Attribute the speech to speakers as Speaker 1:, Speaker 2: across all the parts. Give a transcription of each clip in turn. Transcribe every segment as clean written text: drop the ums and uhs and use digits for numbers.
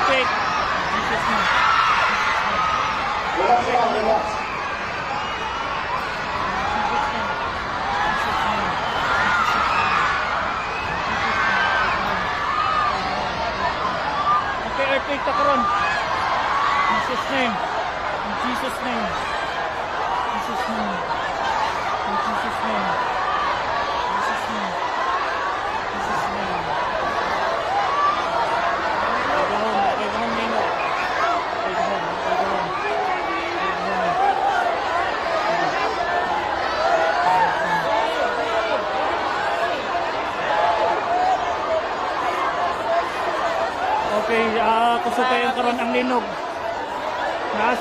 Speaker 1: earthquake. Jesus name.
Speaker 2: Relax lang, relax.
Speaker 1: Okay, earthquake ta karon. Jesus name. In Jesus name. Jesus name. In Jesus name. Jesus name. Jesus name. Okay, go home, Nino. Okay, go home, okay, go home. Okay, kusog kayo karon ang linog.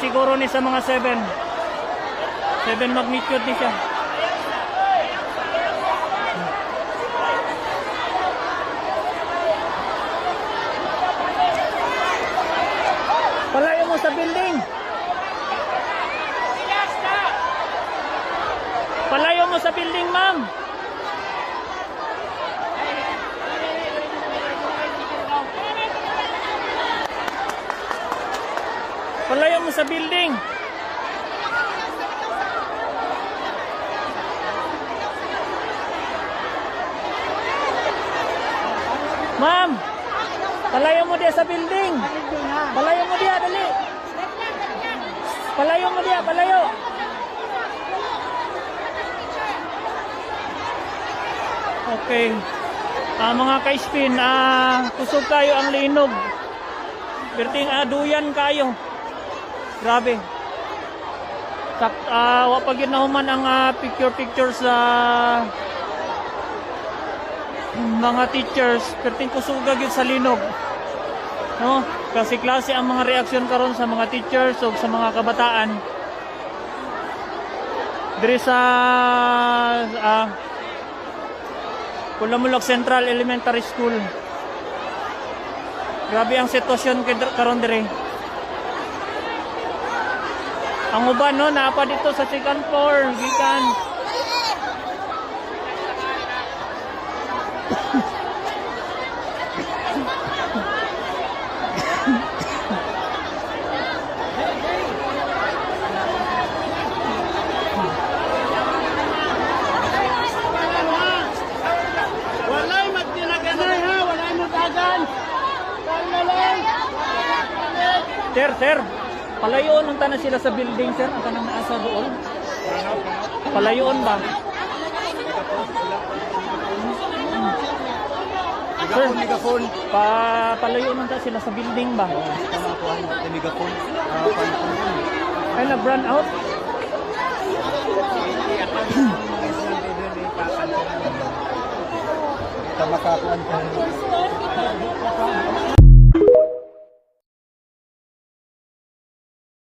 Speaker 1: Siguro ni sa mga 7 magnitude ni siya. Palayo mo sa building. Palayo mo sa building, ma'am. Palayo mo sa building. Ma'am, palayo mo dia sa building. Palayo mo dia, dali. Palayo mo dia, palayo. Okay. Mga ka-spin, kusog kayo ang linog. Berting aduyan kayo. Grabe. Wapag yun na human ang picture sa mga teachers. Perting kusugag yun sa linog. No? Kasi klase ang mga reaksyon karon sa mga teachers o sa mga kabataan. Diri sa Kulamulok Central Elementary School. Grabe ang sitwasyon karon diri. Ang uban no, naapa dito sa second floor, gikan.
Speaker 3: Walay magdinaganay ha, walay mo dagan.
Speaker 1: Sir, palayoon ang tanan sila sa building, sir, ang tanang naasa doon. Palayoon ba? Sir,
Speaker 3: Megafon.
Speaker 1: palayoon ang tanan sila sa building ba?
Speaker 3: Tama po ang megafon.
Speaker 1: Ay, nag-run out?
Speaker 3: Tama ka po ang